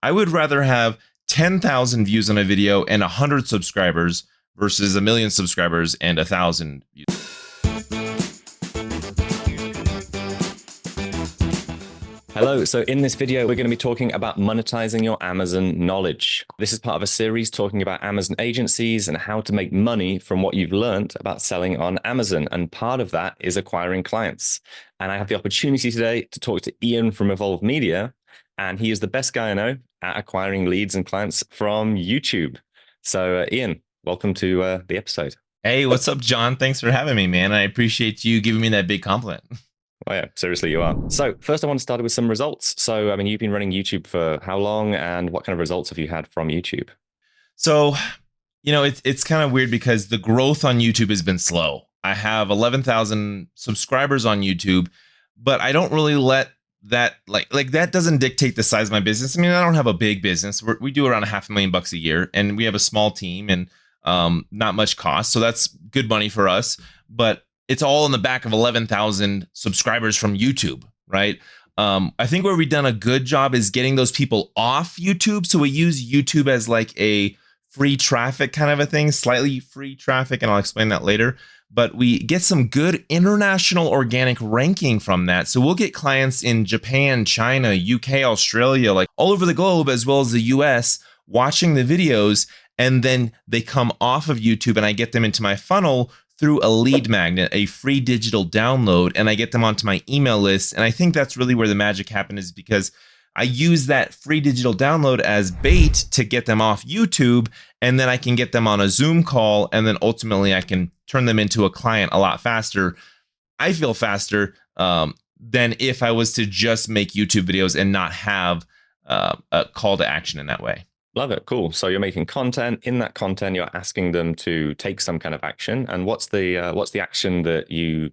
I would rather have 10,000 views on a video and 100 subscribers versus a million subscribers and 1,000 views. Hello, so in this video, we're going to be talking about monetizing your Amazon knowledge. This is part of a series talking about Amazon agencies and how to make money from what you've learned about selling on Amazon. And part of that is acquiring clients. And I have the opportunity today to talk to Ian from Evolve Media, and he is the best guy I know at acquiring leads and clients from YouTube. So Ian, welcome to the episode. Hey, what's up, John? Thanks for having me, man. I appreciate you giving me that big compliment. Oh yeah, seriously, you are. So first I want to start with some results. So, I mean, you've been running YouTube for how long, and what kind of results have you had from YouTube? So, it's kind of weird because the growth on YouTube has been slow. I have 11,000 subscribers on YouTube, but I don't really let that like that doesn't dictate the size of my business. I mean, I don't have a big business. We do around $500,000 a year, and we have a small team and not much cost. So that's good money for us. But it's all in the back of 11,000 subscribers from YouTube, right? I think where we've done a good job is getting those people off YouTube. So we use YouTube as like a free traffic kind of a thing, slightly free traffic, and I'll explain that later. But we get some good international organic ranking from that. So we'll get clients in Japan, China, UK, Australia, like all over the globe, as well as the US, watching the videos. And then they come off of YouTube and I get them into my funnel through a lead magnet, a free digital download, and I get them onto my email list. And I think that's really where the magic happened, is because I use that free digital download as bait to get them off YouTube, and then I can get them on a Zoom call, and then ultimately I can turn them into a client a lot faster. I feel faster than if I was to just make YouTube videos and not have a call to action in that way. Love it. Cool. So you're making content. In that content, you're asking them to take some kind of action. And what's the action that you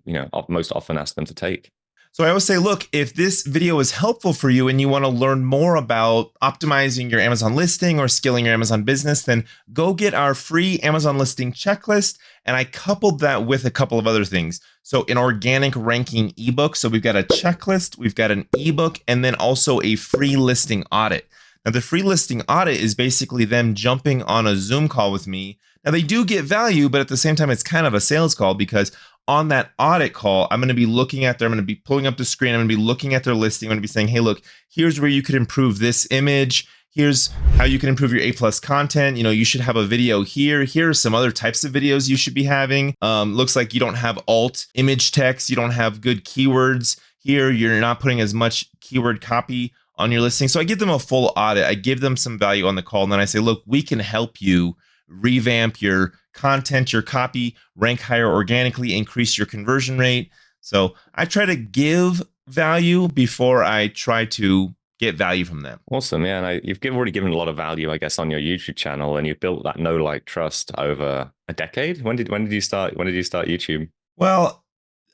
most often ask them to take? So I always say, look, if this video is helpful for you and you want to learn more about optimizing your Amazon listing or scaling your Amazon business, then go get our free Amazon listing checklist. And I coupled that with a couple of other things. So an organic ranking ebook. So we've got a checklist, we've got an ebook, and then also a free listing audit. Now, the free listing audit is basically them jumping on a Zoom call with me. Now, they do get value, but at the same time, it's kind of a sales call, because on that audit call, I'm going to be looking at I'm going to be pulling up the screen. I'm going to be looking at their listing. I'm going to be saying, hey, look, here's where you could improve this image. Here's how you can improve your A+ content. You should have a video here. Here are some other types of videos you should be having. Looks like you don't have alt image text. You don't have good keywords here. You're not putting as much keyword copy on your listing. So I give them a full audit. I give them some value on the call. And then I say, look, we can help you revamp your content, your copy, rank higher organically, increase your conversion rate. So I try to give value before I try to get value from them. Awesome. Yeah. And you've already given a lot of value, I guess, on your YouTube channel, and you've built that know, like, trust over a decade. When did you start YouTube? Well,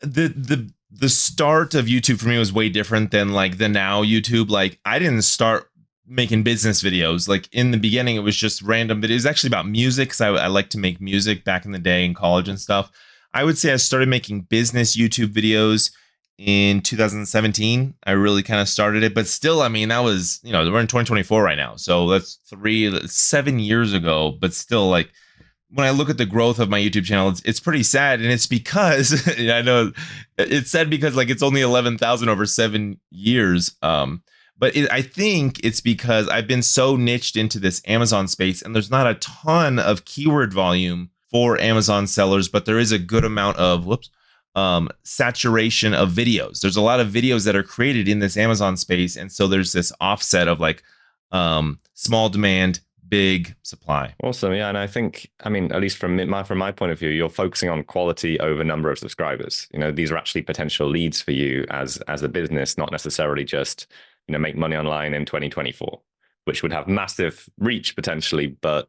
the start of YouTube for me was way different than like the now YouTube. Like, I didn't start making business videos. Like, in the beginning, it was just random, but it was actually about music, because I like to make music back in the day in college and stuff. I would say I started making business YouTube videos in 2017. I really kind of started it, but still, I mean, that was, we're in 2024 right now. So that's 7 years ago, but still, like, when I look at the growth of my YouTube channel, it's pretty sad. And it's because I know it's sad because like it's only 11,000 over 7 years. But I think it's because I've been so niched into this Amazon space, and there's not a ton of keyword volume for Amazon sellers, but there is a good amount of saturation of videos. There's a lot of videos that are created in this Amazon space. And so there's this offset of like small demand, big supply. Awesome. Yeah. And I think, I mean, at least from my point of view, you're focusing on quality over number of subscribers. These are actually potential leads for you as a business, not necessarily just, make money online in 2024, which would have massive reach potentially, but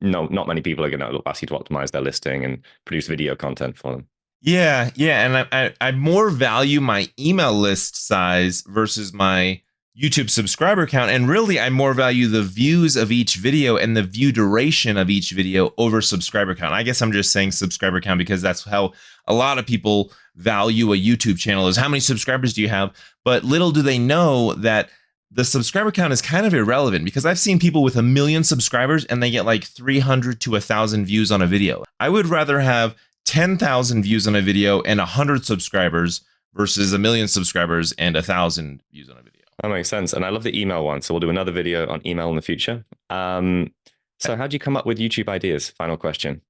no, not many people are going to ask you to optimize their listing and produce video content for them. Yeah. And I more value my email list size versus my YouTube subscriber count. And really, I more value the views of each video and the view duration of each video over subscriber count. I guess I'm just saying subscriber count because that's how a lot of people value a YouTube channel, is how many subscribers do you have? But little do they know that the subscriber count is kind of irrelevant because I've seen people with 1 million subscribers and they get like 300 to 1,000 views on a video. I would rather have 10,000 views on a video and 100 subscribers versus 1 million subscribers and 1,000 views on a video. That makes sense. And I love the email one. So we'll do another video on email in the future. So how do you come up with YouTube ideas? Final question.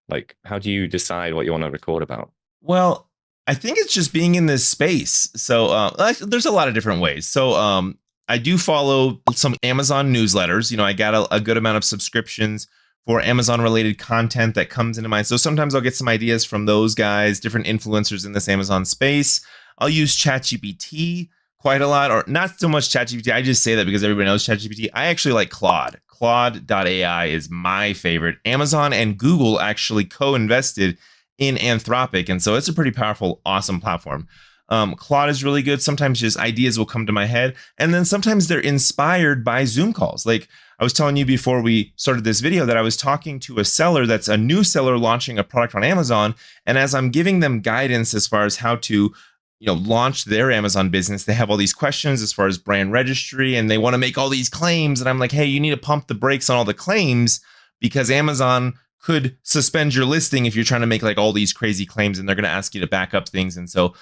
Like, how do you decide what you want to record about? Well, I think it's just being in this space. So there's a lot of different ways. So I do follow some Amazon newsletters. I got a good amount of subscriptions for Amazon related content that comes into mine. So sometimes I'll get some ideas from those guys, different influencers in this Amazon space. I'll use ChatGPT quite a lot, or not so much ChatGPT. I just say that because everybody knows ChatGPT. I actually like Claude. Claude.ai is my favorite. Amazon and Google actually co-invested in Anthropic. And so it's a pretty powerful, awesome platform. Claude is really good. Sometimes just ideas will come to my head. And then sometimes they're inspired by Zoom calls. Like I was telling you before we started this video that I was talking to a seller that's a new seller launching a product on Amazon. And as I'm giving them guidance as far as how to launch their Amazon business, they have all these questions as far as brand registry and they want to make all these claims. And I'm like, hey, you need to pump the brakes on all the claims because Amazon could suspend your listing if you're trying to make like all these crazy claims and they're going to ask you to back up things. And so,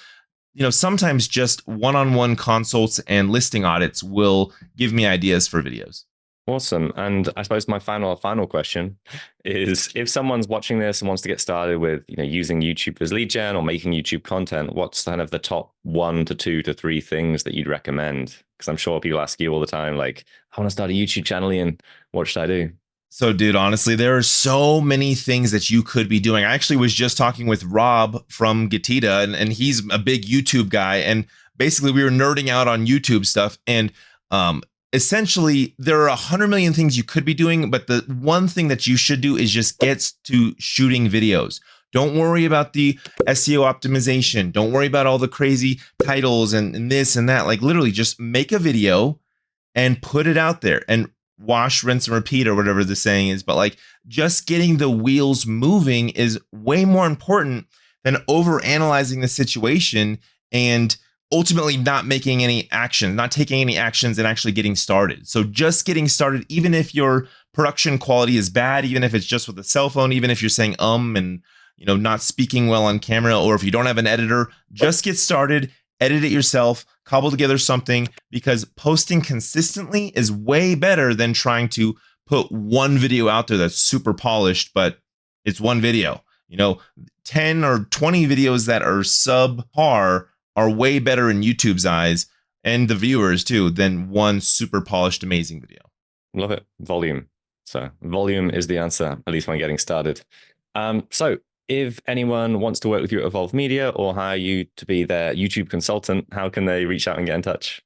sometimes just one-on-one consults and listing audits will give me ideas for videos. Awesome. And I suppose my final question is, if someone's watching this and wants to get started with, using YouTube as lead gen or making YouTube content, what's kind of the top 1 to 2 to 3 things that you'd recommend? Because I'm sure people ask you all the time, like, I want to start a YouTube channel, and what should I do? So, dude, honestly, there are so many things that you could be doing. I actually was just talking with Rob from Getita, and he's a big YouTube guy. And basically, we were nerding out on YouTube stuff. And essentially, there are 100 million things you could be doing. But the one thing that you should do is just get to shooting videos. Don't worry about the SEO optimization. Don't worry about all the crazy titles and this and that. Like, literally, just make a video and put it out there. And wash, rinse, and repeat, or whatever the saying is. But like just getting the wheels moving is way more important than over analyzing the situation and ultimately not making any action, not taking any actions and actually getting started. So just getting started, even if your production quality is bad, even if it's just with a cell phone, even if you're saying and not speaking well on camera, or if you don't have an editor, just get started. Edit it yourself, cobble together something, because posting consistently is way better than trying to put one video out there that's super polished, but it's one video. 10 or 20 videos that are subpar are way better in YouTube's eyes and the viewers too than one super polished, amazing video. Love it. Volume. So volume is the answer, at least when getting started. So if anyone wants to work with you at Evolve Media or hire you to be their YouTube consultant, how can they reach out and get in touch?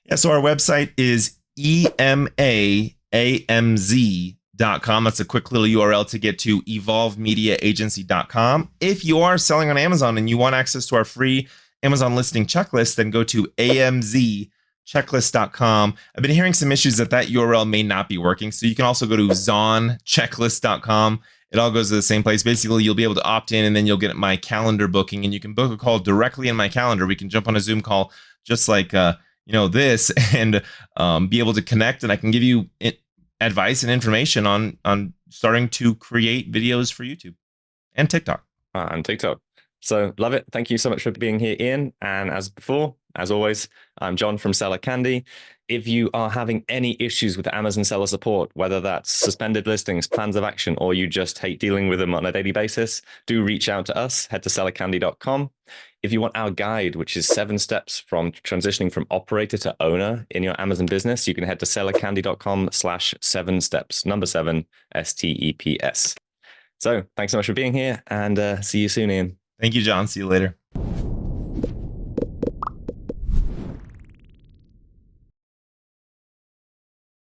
Yeah, so our website is emaamz.com. That's a quick little URL to get to evolvemediaagency.com. If you are selling on Amazon and you want access to our free Amazon listing checklist, then go to amzchecklist.com. I've been hearing some issues that URL may not be working. So you can also go to zonchecklist.com. It all goes to the same place. Basically, you'll be able to opt in and then you'll get my calendar booking and you can book a call directly in my calendar. We can jump on a Zoom call just like, this and be able to connect, and I can give you advice and information on starting to create videos for YouTube and TikTok. So love it. Thank you so much for being here, Ian. And as always, I'm John from Seller Candy. If you are having any issues with Amazon seller support, whether that's suspended listings, plans of action, or you just hate dealing with them on a daily basis, do reach out to us. Head to sellercandy.com. If you want our guide, which is 7 steps from transitioning from operator to owner in your Amazon business, you can head to sellercandy.com/7 steps, number 7, STEPS. So thanks so much for being here, and see you soon, Ian. Thank you, John. See you later.